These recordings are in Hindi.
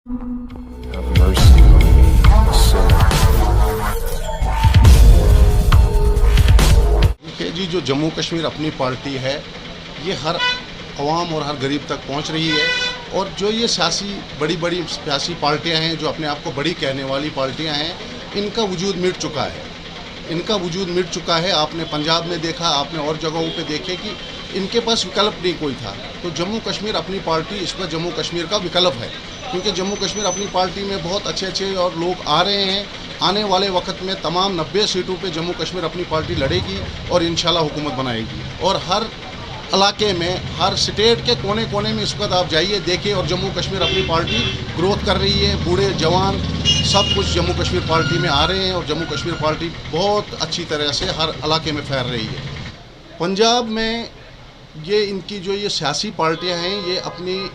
Have mercy on me, a sinner. देखिए जी, जो जम्मू कश्मीर अपनी पार्टी है, ये हर अवाम और हर गरीब तक पहुंच रही है। और जो ये बड़ी बड़ी सियासी पार्टियां हैं, जो अपने आप को बड़ी कहने वाली पार्टियां हैं, इनका वजूद मिट चुका है। इनका वजूद मिट चुका है। आपने पंजाब में देखा, आपने और जगहों पे देखे कि इनके पास विकल्प नहीं कोई था। तो जम्मू कश्मीर अपनी पार्टी इस पर जम्मू कश्मीर का विकल्प है, क्योंकि जम्मू कश्मीर अपनी पार्टी में बहुत अच्छे अच्छे और लोग आ रहे हैं। आने वाले वक्त में तमाम 90 सीटों पे जम्मू कश्मीर अपनी पार्टी लड़ेगी और इंशाल्लाह हुकूमत बनाएगी। और हर इलाके में, हर स्टेट के कोने कोने में इस वक्त आप जाइए, देखिए, और जम्मू कश्मीर अपनी पार्टी ग्रोथ कर रही है। बूढ़े जवान सब कुछ जम्मू कश्मीर पार्टी में आ रहे हैं और जम्मू कश्मीर पार्टी बहुत अच्छी तरह से हर इलाके में फैल रही है। पंजाब में ये इनकी जो ये सियासी पार्टियां हैं, ये अपनी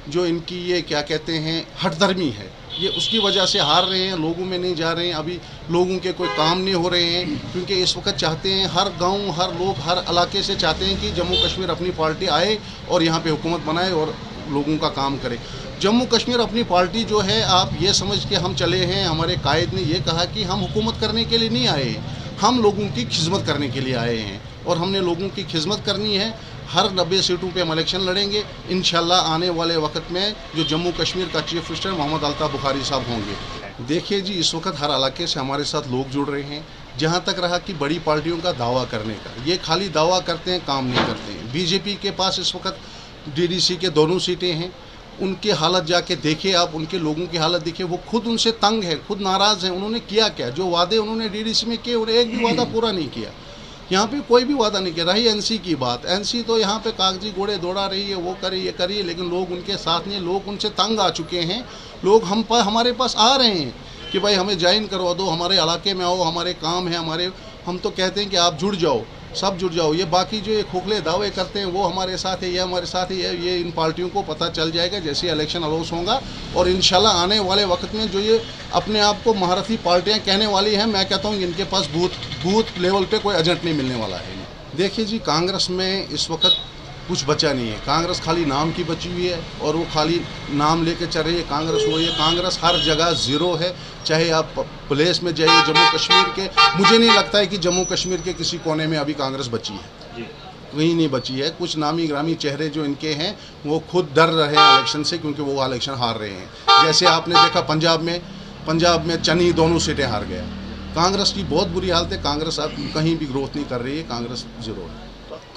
जो इनकी ये क्या कहते हैं हठधर्मी है, ये उसकी वजह से हार रहे हैं, लोगों में नहीं जा रहे हैं। अभी लोगों के कोई काम नहीं हो रहे हैं, क्योंकि इस वक्त चाहते हैं हर गांव, हर लोग, हर इलाके से चाहते हैं कि जम्मू कश्मीर अपनी पार्टी आए और यहाँ पे हुकूमत बनाए और लोगों का काम करे। जम्मू कश्मीर अपनी पार्टी जो है, आप ये समझ के हम चले हैं, हमारे कायद ने ये कहा कि हम हुकूमत करने के लिए नहीं आए हैं, हम लोगों की खिदमत करने के लिए आए हैं और हमने लोगों की खिदमत करनी है। हर 90 सीटों पे हम इलेक्शन लड़ेंगे इंशाल्लाह। आने वाले वक्त में जो जम्मू कश्मीर का चीफ मिनिस्टर मोहम्मद अल्ताफ़ बुखारी साहब होंगे। देखिए जी, इस वक्त हर इलाके से हमारे साथ लोग जुड़ रहे हैं। जहाँ तक रहा कि बड़ी पार्टियों का दावा करने का, ये खाली दावा करते हैं, काम नहीं करते हैं। बीजेपी के पास इस वक्त डीडीसी के दोनों सीटें हैं। उनकी हालत जाके देखिए आप, उनके लोगों की हालत देखिए, वो खुद उनसे तंग है, खुद नाराज़ हैं। उन्होंने किया क्या? जो वादे उन्होंने डीडीसी में किए, उन्हें एक भी वादा पूरा नहीं किया। यहाँ पे कोई भी वादा नहीं किया। रही एनसी की बात, एनसी तो यहाँ पे कागजी घोड़े दौड़ा रही है, वो करे ये करिए, लेकिन लोग उनके साथ नहीं, लोग उनसे तंग आ चुके हैं। लोग हमारे पास आ रहे हैं कि भाई हमें ज्वाइन करवा दो, हमारे इलाके में आओ, हमारे काम है, हमारे, हम तो कहते हैं कि आप जुड़ जाओ, सब जुड़ जाओ। ये बाकी जो ये खोखले दावे करते हैं, वो हमारे साथ है, ये हमारे साथ है, ये इन पार्टियों को पता चल जाएगा जैसे इलेक्शन अनाउंस होगा। और इंशाल्लाह आने वाले वक्त में जो ये अपने आप को महारथी पार्टियां कहने वाली हैं, मैं कहता हूँ इनके पास बूथ लेवल पे कोई एजेंट नहीं मिलने वाला है। देखिए जी, कांग्रेस में इस वक्त कुछ बचा नहीं है। कांग्रेस खाली नाम की बची हुई है और वो खाली नाम लेके चल रही है। कांग्रेस वो, ये कांग्रेस हर जगह ज़ीरो है। चाहे आप प्लेस में जाइए जम्मू कश्मीर के, मुझे नहीं लगता है कि जम्मू कश्मीर के किसी कोने में अभी कांग्रेस बची है, कहीं नहीं बची है। कुछ नामी ग्रामी चेहरे जो इनके हैं, वो खुद डर रहे हैं इलेक्शन से, क्योंकि वो इलेक्शन हार रहे हैं। जैसे आपने देखा पंजाब में चनी दोनों सीटें हार गया। कांग्रेस की बहुत बुरी हालत है। कांग्रेस अब कहीं भी ग्रोथ नहीं कर रही है, कांग्रेस ज़ीरो है।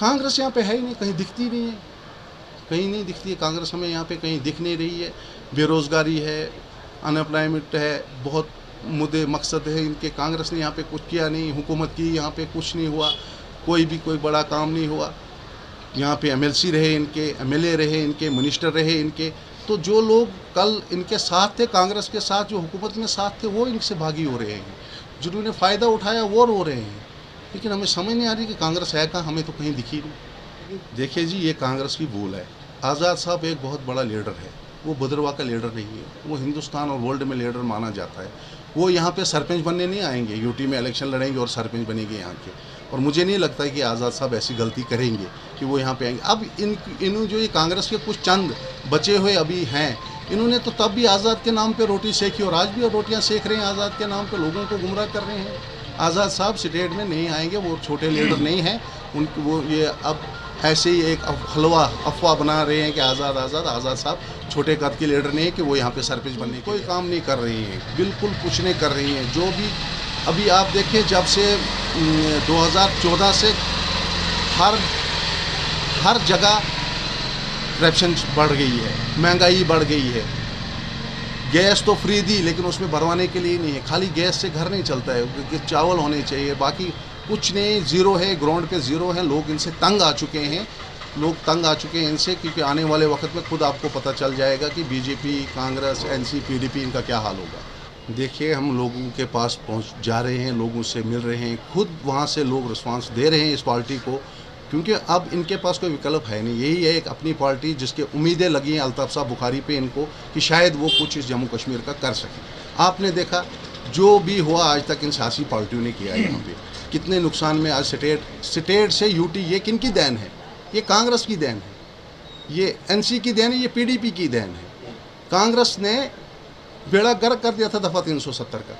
कांग्रेस यहाँ पे है ही नहीं, कहीं दिखती नहीं है, कहीं नहीं दिखती है कांग्रेस, हमें यहाँ पे कहीं दिख नहीं रही है। बेरोज़गारी है, अनएम्प्लॉयमेंट है, बहुत मुद्दे मकसद है इनके। कांग्रेस ने यहाँ पे कुछ किया नहीं, हुकूमत की यहाँ पे कुछ नहीं हुआ, कोई बड़ा काम नहीं हुआ। यहाँ पे एमएलसी रहे इनके, एमएलए रहे इनके, मिनिस्टर रहे इनके। तो जो लोग कल इनके साथ थे, कांग्रेस के साथ, जो हुकूमत में साथ थे, वो इनसे भागी हो रहे हैं। जिन्होंने फ़ायदा उठाया वो रो रहे हैं। लेकिन हमें समझ नहीं आ रही कि कांग्रेस है कहाँ, हमें तो कहीं दिखी नहीं। देखिए जी, ये कांग्रेस की भूल है। आज़ाद साहब एक बहुत बड़ा लीडर है, वो भद्रवाह का लीडर नहीं है, वो हिंदुस्तान और वर्ल्ड में लीडर माना जाता है। वो यहाँ पे सरपंच बनने नहीं आएंगे, यूटी में इलेक्शन लड़ेंगे और सरपंच बनेंगे यहाँ के। और मुझे नहीं लगता है कि आज़ाद साहब ऐसी गलती करेंगे कि वो यहाँ पे आएंगे। अब इन जो ये कांग्रेस के कुछ चंद बचे हुए अभी हैं, इन्होंने तो तब भी आज़ाद के नाम पे रोटी सेकी और आज भी रोटियां सेक रहे हैं आज़ाद के नाम पे, लोगों को गुमराह कर रहे हैं। आज़ाद साहब स्टेट में नहीं आएंगे, वो छोटे लीडर नहीं हैं। उनको वो ये अब ऐसे ही एक अफवाह बना रहे हैं कि आज़ाद साहब छोटे कद के लीडर नहीं है कि वो यहाँ पे सरपंच बनने कोई काम नहीं कर रही हैं, बिल्कुल कुछ नहीं कर रही हैं। जो भी अभी आप देखें, जब से 2014 से हर जगह करप्शन बढ़ गई है, महंगाई बढ़ गई है। गैस तो फ्री दी, लेकिन उसमें भरवाने के लिए नहीं है। खाली गैस से घर नहीं चलता है, क्योंकि चावल होने चाहिए, बाकी कुछ नहीं, ज़ीरो है, ग्राउंड पे ज़ीरो है। लोग इनसे तंग आ चुके हैं, इनसे, क्योंकि आने वाले वक्त में खुद आपको पता चल जाएगा कि बीजेपी, कांग्रेस, एनसी, पीडीपी, इनका क्या हाल होगा। देखिए, हम लोगों के पास पहुंच जा रहे हैं, लोगों से मिल रहे हैं, खुद वहाँ से लोग रिस्पांस दे रहे हैं इस पार्टी को, क्योंकि अब इनके पास कोई विकल्प है नहीं। यही है एक अपनी पार्टी जिसके उम्मीदें लगी हैं अल्ताफ़ साहब बुखारी पे इनको, कि शायद वो कुछ इस जम्मू कश्मीर का कर सकें। आपने देखा जो भी हुआ आज तक इन सियासी पार्टियों ने किया है यहाँ पे, कितने नुकसान में आज स्टेट से यूटी, ये किन की देन है? ये कांग्रेस की देन है, ये एनसी की देन है, ये पीडीपी की देन है। कांग्रेस ने बेड़ा गर्क कर दिया था दफ़ा 370 का,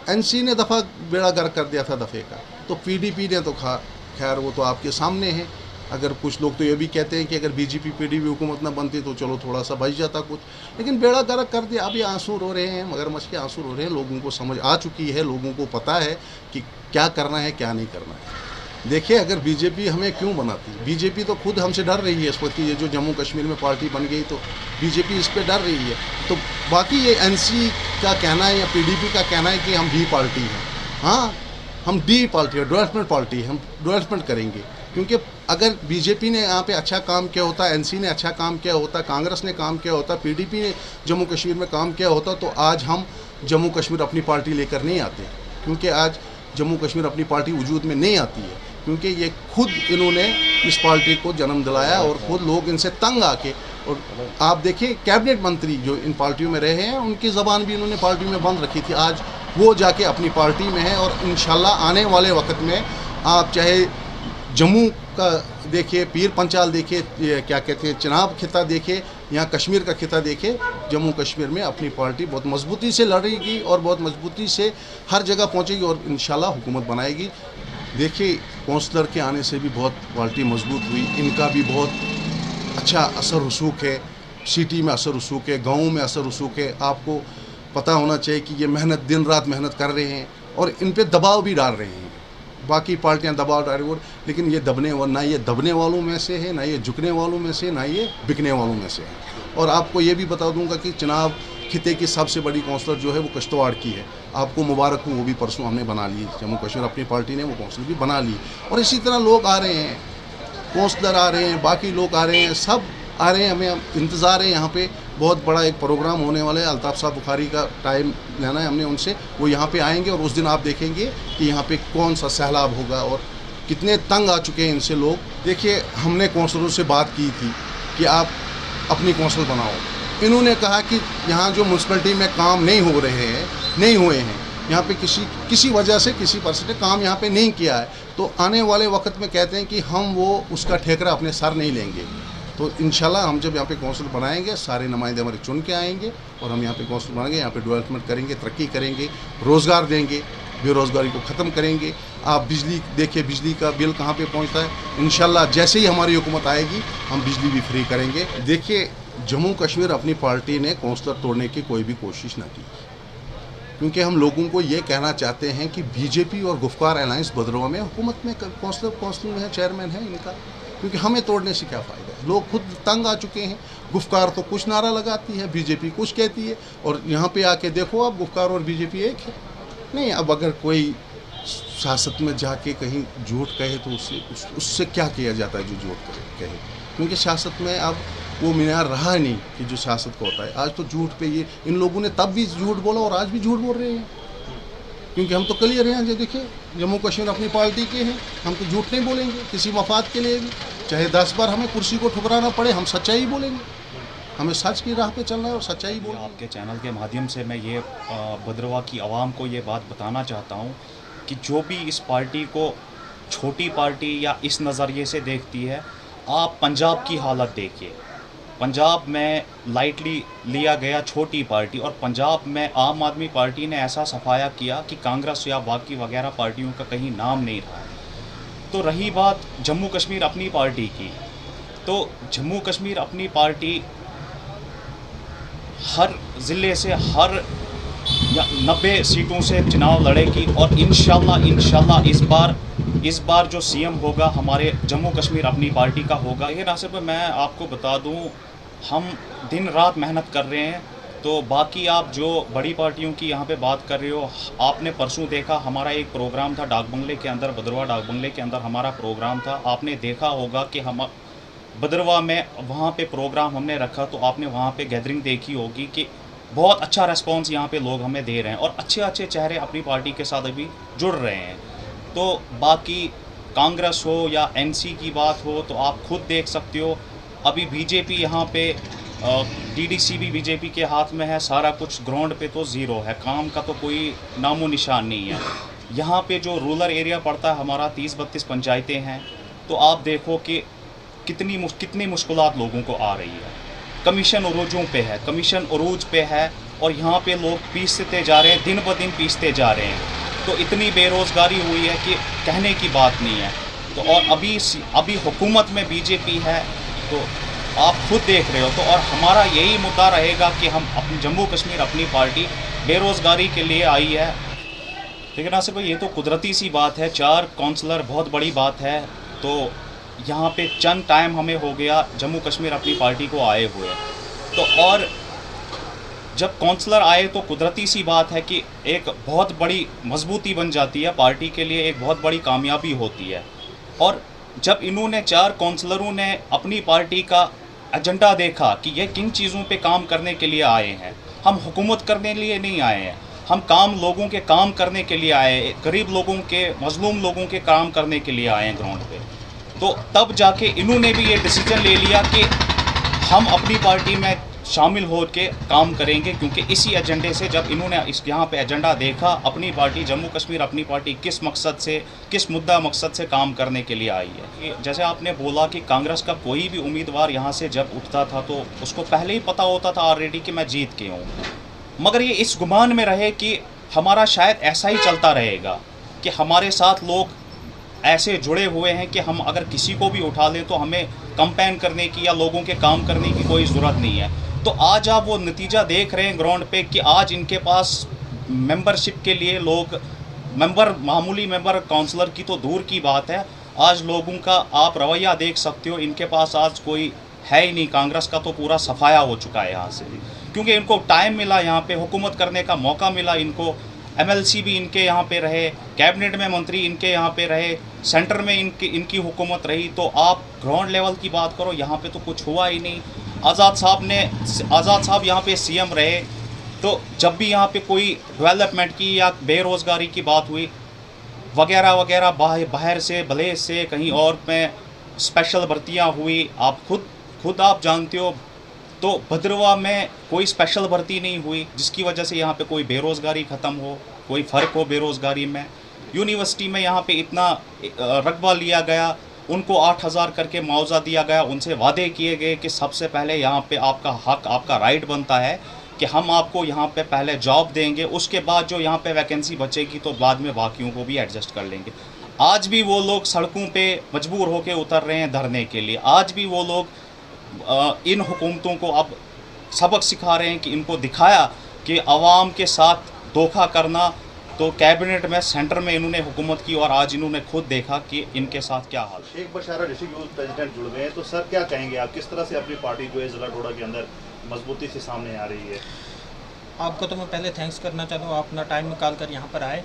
एनसी ने दफ़ा बेड़ा गर्क कर दिया था दफ़े का, तो पीडीपी ने तो खैर वो तो आपके सामने है। अगर कुछ लोग तो ये भी कहते हैं कि अगर बीजेपी पीडीपी हुकूमत ना बनती तो चलो थोड़ा सा बच जाता कुछ, लेकिन बेड़ा गर्क कर दिया। अभी आंसू रो रहे हैं, मगरमच्छ के आंसू रो रहे हैं। लोगों को समझ आ चुकी है, लोगों को पता है कि क्या करना है क्या नहीं करना है। देखिए, अगर बीजेपी हमें क्यों बनाती, बीजेपी तो खुद हमसे डर रही है इस वक्त। ये जो जम्मू कश्मीर में पार्टी बन गई तो बीजेपी इस पर डर रही है। तो बाकी ये एनसी का कहना है या पीडीपी का कहना है कि हम डी पार्टी हैं। हाँ, हम डी पार्टी है, डेवलपमेंट पार्टी है, हम डेवलपमेंट करेंगे। क्योंकि अगर बीजेपी ने यहाँ पे अच्छा काम किया होता, एनसी ने अच्छा काम किया होता, कांग्रेस ने काम किया होता, पीडीपी ने जम्मू कश्मीर में काम किया होता, तो आज हम जम्मू कश्मीर अपनी पार्टी लेकर नहीं आते। क्योंकि आज जम्मू कश्मीर अपनी पार्टी वजूद में नहीं आती है, क्योंकि ये खुद इन्होंने इस पार्टी को जन्म दिलाया और खुद लोग इनसे तंग आके। और आप देखिए, कैबिनेट मंत्री जो इन पार्टियों में रहे हैं, उनकी ज़बान भी इन्होंने पार्टी में बंद रखी थी। आज वो जाके अपनी पार्टी में है और इंशाल्लाह आने वाले वक्त में आप चाहे जम्मू का देखिए, पीर पंचाल देखिए, क्या कहते हैं, चिनाब खिता देखिए, यहाँ कश्मीर का खिता देखिए, जम्मू कश्मीर में अपनी पार्टी बहुत मजबूती से लड़ेगी और बहुत मजबूती से हर जगह पहुँचेगी और इंशाल्लाह हुकूमत बनाएगी। देखिए, कौंसलर के आने से भी बहुत पार्टी मजबूत हुई, इनका भी बहुत अच्छा असर रसूख है, सिटी में असर रसूख है, गाँव में असर रसूख है। आपको पता होना चाहिए कि ये मेहनत, दिन रात मेहनत कर रहे हैं और इन पे दबाव भी डाल रहे हैं। बाकी पार्टियां दबाव डाल रही हैं, लेकिन ये ना ये दबने वालों में से है, ना ये झुकने वालों में से, ना ये बिकने वालों में से है। और आपको ये भी बता दूंगा कि चिनाब खिते की सबसे बड़ी कौंसलर जो है वो कश्तवाड़ की है। आपको मुबारक हो, वो भी परसों हमने बना ली, जम्मू कश्मीर अपनी पार्टी ने वो कौंसलर भी बना ली। और इसी तरह लोग आ रहे हैं, कौंसलर आ रहे हैं, बाकी लोग आ रहे हैं, सब आ रहे हैं। हमें इंतज़ार है, यहाँ पे बहुत बड़ा एक प्रोग्राम होने वाला है। अल्ताफ़ साहब बुखारी का टाइम लेना है हमने उनसे, वो यहाँ पे आएंगे और उस दिन आप देखेंगे कि यहाँ पे कौन सा सैलाब होगा और कितने तंग आ चुके हैं इनसे लोग। देखिए, हमने कौंसलरों से बात की थी कि आप अपनी कौंसल बनाओ। इन्होंने कहा कि यहाँ जो म्यूनसिपलिटी में काम नहीं हो रहे हैं, नहीं हुए हैं, यहाँ पे किसी वजह से किसी पर्सन ने काम यहाँ पे नहीं किया है, तो आने वाले वक्त में कहते हैं कि हम वो उसका ठेकरा अपने सर नहीं लेंगे। तो इंशाल्लाह हम जब यहाँ पे कौंसिल बनाएंगे, सारे नुमाइंदे हमारे चुन के आएंगे और हम यहाँ पे कौंसिल बनाएंगे, यहाँ पे डेवलपमेंट करेंगे, तरक्की करेंगे, रोज़गार देंगे, बेरोज़गारी को ख़त्म करेंगे। आप बिजली देखिए, बिजली का बिल कहाँ पे पहुँचता है। इंशाल्लाह जैसे ही हमारी हुकूमत आएगी हम बिजली भी फ्री करेंगे। देखिए, जम्मू कश्मीर अपनी पार्टी ने कौंसलर तोड़ने की कोई भी कोशिश ना की, क्योंकि हम लोगों को ये कहना चाहते हैं कि बीजेपी और गुफ्कार अलायंस भद्रवा में हुकूमत में कौंसिल में है, चेयरमैन है इनका, क्योंकि हमें तोड़ने से क्या फ़ायदा है। लोग खुद तंग आ चुके हैं। गुफ्कार तो कुछ नारा लगाती है, बीजेपी कुछ कहती है, और यहाँ पे आके देखो आप, गुफ्कार और बीजेपी एक है नहीं। अब अगर कोई सियासत में जाके कहीं झूठ कहे तो उससे क्या किया जाता है जो झूठ कहे, क्योंकि सियासत में अब वो मीनार रहा नहीं कि जो सियासत को होता है। आज तो झूठ पे ये इन लोगों ने तब भी झूठ बोला और आज भी झूठ बोल रहे हैं, क्योंकि हम तो क्लियर हैं। जो देखिए, जम्मू कश्मीर अपनी पार्टी के हैं, हम तो झूठ नहीं बोलेंगे किसी मफाद के लिए भी, चाहे 10 बार हमें कुर्सी को ठुकराना पड़े, हम सच्चाई बोलेंगे। हमें सच की राह पे चलना है और सच्चाई बोलना है। आपके चैनल के माध्यम से मैं ये भद्रवा की आवाम को ये बात बताना चाहता हूँ कि जो भी इस पार्टी को छोटी पार्टी या इस नज़रिए से देखती है, आप पंजाब की हालत देखिए। पंजाब में लाइटली लिया गया छोटी पार्टी, और पंजाब में आम आदमी पार्टी ने ऐसा सफाया किया कि कांग्रेस या बाकी वगैरह पार्टियों का कहीं नाम नहीं रहा है। तो रही बात जम्मू कश्मीर अपनी पार्टी की, तो जम्मू कश्मीर अपनी पार्टी हर ज़िले से हर 90 सीटों से चुनाव लड़ेगी और इंशाल्लाह इस बार जो सीएम होगा हमारे जम्मू कश्मीर अपनी पार्टी का होगा। ये नासिर भाई, मैं आपको बता दूं, हम दिन रात मेहनत कर रहे हैं। तो बाकी आप जो बड़ी पार्टियों की यहाँ पे बात कर रहे हो, आपने परसों देखा हमारा एक प्रोग्राम था डाक बंगले के अंदर, भद्रवा डाक बंगले के अंदर हमारा प्रोग्राम था। आपने देखा होगा कि हम भद्रवा में वहाँ पे प्रोग्राम हमने रखा, तो आपने वहाँ पे गैदरिंग देखी होगी कि बहुत अच्छा रेस्पॉन्स यहाँ पे लोग हमें दे रहे हैं और अच्छे अच्छे चेहरे अपनी पार्टी के साथ अभी जुड़ रहे हैं। तो बाकी कांग्रेस हो या एनसी की बात हो, तो आप खुद देख सकते हो अभी बीजेपी यहाँ पे डीडीसी भी बीजेपी के हाथ में है, सारा कुछ ग्राउंड पे तो ज़ीरो है, काम का तो कोई नामो निशान नहीं है। यहाँ पे जो रूरल एरिया पड़ता है हमारा 30-32 पंचायतें हैं, तो आप देखो कि कितनी मुश्किलात लोगों को आ रही है। कमीशन उरूजों पे है, कमीशन उरूज पे है, और यहाँ पे लोग पीसते जा रहे हैं, दिन ब दिन पीसते जा रहे हैं। तो इतनी बेरोज़गारी हुई है कि कहने की बात नहीं है। तो और अभी हुकूमत में बीजेपी है, तो आप खुद देख रहे हो। तो और हमारा यही मुद्दा रहेगा कि हम अपनी जम्मू कश्मीर अपनी पार्टी बेरोज़गारी के लिए आई है। लेकिन नासिर भाई, ये तो कुदरती सी बात है, 4 काउंसलर बहुत बड़ी बात है। तो यहाँ पे चंद टाइम हमें हो गया जम्मू कश्मीर अपनी पार्टी को आए हुए। तो और जब काउंसलर आए तो कुदरती सी बात है कि एक बहुत बड़ी मजबूती बन जाती है पार्टी के लिए, एक बहुत बड़ी कामयाबी होती है। और जब इन्होंने 4 काउंसलरों ने अपनी पार्टी का एजेंडा देखा कि ये किन चीज़ों पे काम करने के लिए आए हैं, हम हुकूमत करने के लिए नहीं आए हैं, हम लोगों के काम करने के लिए आए हैं, गरीब लोगों के, मजलूम लोगों के काम करने के लिए आए हैं ग्राउंड पे। तो तब जाके इन्होंने भी ये डिसीजन ले लिया कि हम अपनी पार्टी में शामिल हो के काम करेंगे, क्योंकि इसी एजेंडे से जब इन्होंने यहाँ पे एजेंडा देखा, अपनी पार्टी जम्मू कश्मीर अपनी पार्टी किस मकसद से, किस मकसद से काम करने के लिए आई है। जैसे आपने बोला कि कांग्रेस का कोई भी उम्मीदवार यहाँ से जब उठता था तो उसको पहले ही पता होता था ऑलरेडी कि मैं जीत के हूँ, मगर ये इस गुमान में रहे कि हमारा शायद ऐसा ही चलता रहेगा कि हमारे साथ लोग ऐसे जुड़े हुए हैं कि हम अगर किसी को भी उठा लें तो हमें कंपेन करने की या लोगों के काम करने की कोई ज़रूरत नहीं है। तो आज आप वो नतीजा देख रहे हैं ग्राउंड पे कि आज इनके पास मेंबरशिप के लिए लोग मामूली मेंबर काउंसलर की तो दूर की बात है, आज लोगों का आप रवैया देख सकते हो, इनके पास आज कोई है ही नहीं। कांग्रेस का तो पूरा सफाया हो चुका है यहाँ से, क्योंकि इनको टाइम मिला, यहाँ पे हुकूमत करने का मौका मिला इनको। MLC भी इनके यहाँ पे रहे, कैबिनेट में मंत्री इनके यहाँ पे रहे, सेंटर में इनकी हुकूमत रही। तो आप ग्राउंड लेवल की बात करो, यहाँ पे तो कुछ हुआ ही नहीं। आज़ाद साहब यहाँ पे CM रहे, तो जब भी यहाँ पे कोई डेवलपमेंट की या बेरोज़गारी की बात हुई वगैरह वगैरह, बाहर से भले से कहीं और में स्पेशल भर्तियाँ हुई, आप खुद आप जानते हो। तो भद्रवा में कोई स्पेशल भर्ती नहीं हुई जिसकी वजह से यहाँ पे कोई बेरोज़गारी ख़त्म हो, कोई फ़र्क हो बेरोज़गारी में। यूनिवर्सिटी में यहाँ पे इतना रकबा लिया गया, उनको 8,000 करके मुआवजा दिया गया, उनसे वादे किए गए कि सबसे पहले यहाँ पे आपका हक, आपका राइट बनता है कि हम आपको यहाँ पे पहले जॉब देंगे, उसके बाद जो यहाँ पे वैकेंसी बचेगी तो बाद में बाकियों को भी एडजस्ट कर लेंगे। आज भी वो लोग सड़कों पे मजबूर होकर उतर रहे हैं धरने के लिए। आज भी वो लोग इन हुकूमतों को अब सबक सिखा रहे हैं कि इनको दिखाया कि आवाम के साथ धोखा करना। तो कैबिनेट में, सेंटर में इन्होंने हुकूमत की और आज इन्होंने खुद देखा कि इनके साथ क्या हाल है। शेख बशारा डिस्ट्रिक्ट यूथ प्रेसिडेंट जुड़ गए हैं, तो सर क्या कहेंगे आप, किस तरह से अपनी पार्टी जो है ज़िला डोडा के अंदर मजबूती से सामने आ रही है? आपको तो मैं पहले थैंक्स करना चाहता हूँ, अपना टाइम निकाल कर यहाँ पर आए।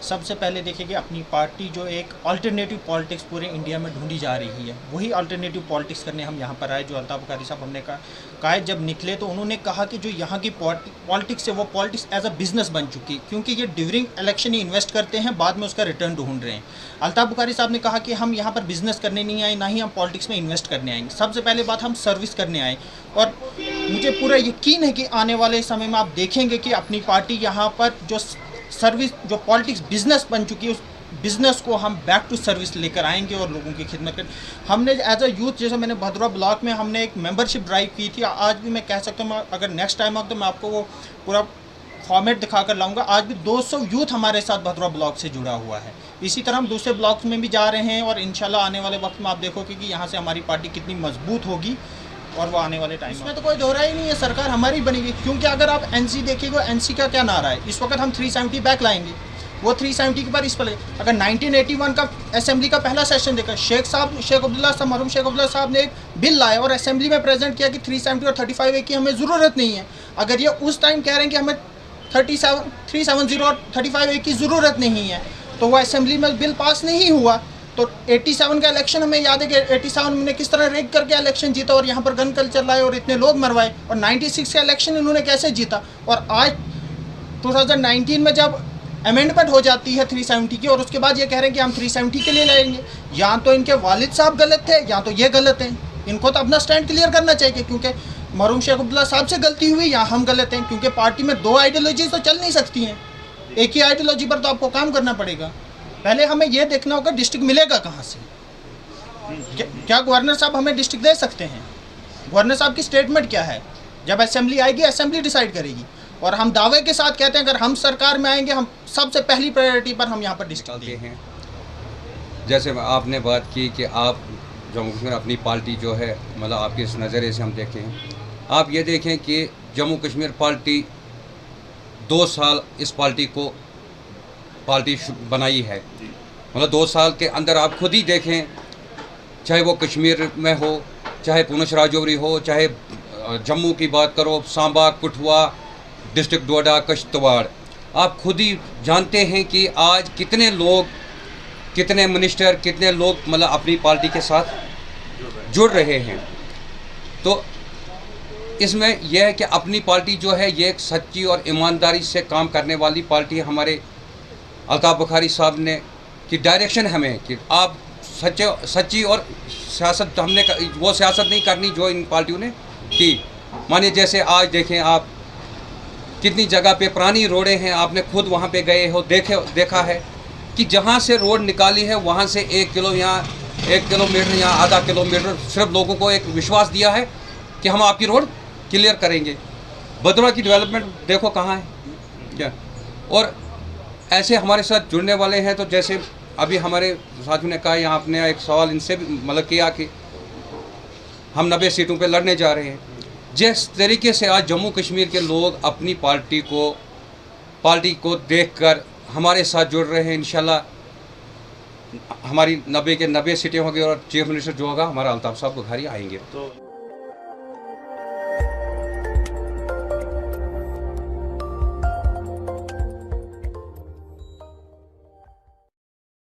सबसे पहले देखिए कि अपनी पार्टी जो एक अल्टरनेटिव पॉलिटिक्स पूरे इंडिया में ढूंढी जा रही है, वही अल्टरनेटिव पॉलिटिक्स करने हम यहाँ पर आए। जो अल्ताफ़ बुखारी साहब हमने कहा है, जब निकले तो उन्होंने कहा कि जो यहाँ की पॉलिटिक्स है वो पॉलिटिक्स एज अ बिज़नेस बन चुकी, क्योंकि ये ड्यूरिंग इलेक्शन ही इन्वेस्ट करते हैं, बाद में उसका रिटर्न ढूंढ रहे हैं। अल्ताफ़ बुखारी साहब ने कहा कि हम यहाँ पर बिज़नेस करने नहीं आए, ना ही हम पॉलिटिक्स में इन्वेस्ट करने आएंगे। सबसे पहले बात, हम सर्विस करने आए। और मुझे पूरा यकीन है कि आने वाले समय में आप देखेंगे कि अपनी पार्टी यहाँ पर जो सर्विस, जो पॉलिटिक्स बिजनेस बन चुकी है, उस बिज़नेस को हम बैक टू सर्विस लेकर आएंगे और लोगों की खिदमत करें। हमने एज अ यूथ, जैसे मैंने भद्रवा ब्लॉक में हमने एक मेंबरशिप ड्राइव की थी, आज भी मैं कह सकता हूँ, अगर नेक्स्ट टाइम आऊँ तो मैं आपको वो पूरा फॉर्मेट दिखा कर लाऊंगा। आज भी 200 यूथ हमारे साथ भद्रवा ब्लॉक से जुड़ा हुआ है। इसी तरह हम दूसरे ब्लॉक्स में भी जा रहे हैं और इंशाल्लाह आने वाले वक्त में आप देखोगे कि यहाँ से हमारी पार्टी कितनी मजबूत होगी और वो आने वाले टाइम में तो कोई दोहरा ही नहीं है, सरकार हमारी बनेगी। क्योंकि अगर आप NC देखिएगा, NC का क्या नारा है, इस वक्त हम 370 बैक लाएंगे, वो 370 के बाद इस पर अगर 1981 का असेंबली का पहला सेशन देखा, शेख अब्दुल्ला साहब, मरहूम शेख अब्दुल्ला साहब ने एक बिल लाया और असेंबली में प्रेजेंट किया कि 370 और 35A की हमें ज़रूरत नहीं है। अगर ये उस टाइम कह रहे हैं कि हमें 370 और 35A की ज़रूरत नहीं है, तो वो असेंबली में बिल पास नहीं हुआ। तो 87 का इलेक्शन हमें याद है कि 87 में किस तरह रेग करके इलेक्शन जीता और यहाँ पर गन कल्चर लाए और इतने लोग मरवाए। और 96 का इलेक्शन इन्होंने कैसे जीता। और आज 2019 में जब अमेंडमेंट हो जाती है 370 की और उसके बाद ये कह रहे हैं कि हम 370 के लिए लाएंगे, या तो इनके वालिद साहब गलत थे या तो ये गलत हैं। इनको तो अपना स्टैंड क्लियर करना चाहिए, क्योंकि मरहूम शेख अब्दुल्ला साहब से गलती हुई या हम गलत हैं। क्योंकि पार्टी में 2 आइडियोलॉजी तो चल नहीं सकती हैं, एक ही आइडियोलॉजी पर तो आपको काम करना पड़ेगा। पहले हमें ये देखना होगा डिस्ट्रिक्ट मिलेगा कहाँ से। क्या गवर्नर साहब हमें डिस्ट्रिक्ट दे सकते हैं? गवर्नर साहब की स्टेटमेंट क्या है? जब असेंबली आएगी, असेंबली डिसाइड करेगी। और हम दावे के साथ कहते हैं अगर हम सरकार में आएंगे हम सबसे पहली प्रायोरिटी पर हम यहाँ पर डिस्कस चलते हैं। जैसे आपने बात की कि आप जम्मू कश्मीर अपनी पार्टी जो है मतलब आपके इस नज़रिए से हम देखें, आप ये देखें कि जम्मू कश्मीर पार्टी 2 साल इस पार्टी को बनाई है, मतलब 2 साल के अंदर आप खुद ही देखें, चाहे वो कश्मीर में हो, चाहे पुंछ राजौरी हो, चाहे जम्मू की बात करो, सांबा, कठुआ, डिस्ट्रिक्ट डोडा, किश्तवाड़, आप खुद ही जानते हैं कि आज कितने लोग, कितने मिनिस्टर, कितने लोग मतलब अपनी पार्टी के साथ जुड़ रहे हैं। तो इसमें यह है कि अपनी पार्टी जो है ये एक सच्ची और ईमानदारी से काम करने वाली पार्टी है। हमारे अल्ताफ़ बुखारी साहब ने की डायरेक्शन हमें कि आप सच्ची और सियासत, हमने वो सियासत नहीं करनी जो इन पार्टियों ने की। मानिए जैसे आज देखें आप कितनी जगह पे पुरानी रोडें हैं, आपने खुद वहाँ पे गए हो, देखा है कि जहाँ से रोड निकाली है वहाँ से 1 किलोमीटर या आधा किलोमीटर सिर्फ लोगों को एक विश्वास दिया है कि हम आपकी रोड क्लियर करेंगे। भदोही की डेवलपमेंट देखो कहाँ है क्या। और ऐसे हमारे साथ जुड़ने वाले हैं। तो जैसे अभी हमारे साथियों ने कहा, यहाँ आपने एक सवाल इनसे भी मतलब किया कि हम 90 सीटों पे लड़ने जा रहे हैं। जिस तरीके से आज जम्मू कश्मीर के लोग अपनी पार्टी को देखकर हमारे साथ जुड़ रहे हैं, इंशाल्लाह हमारी 90 के 90 सीटें होंगी और चीफ मिनिस्टर जो होगा हमारा अल्ताफ़ साहब बुखारी आएंगे। तो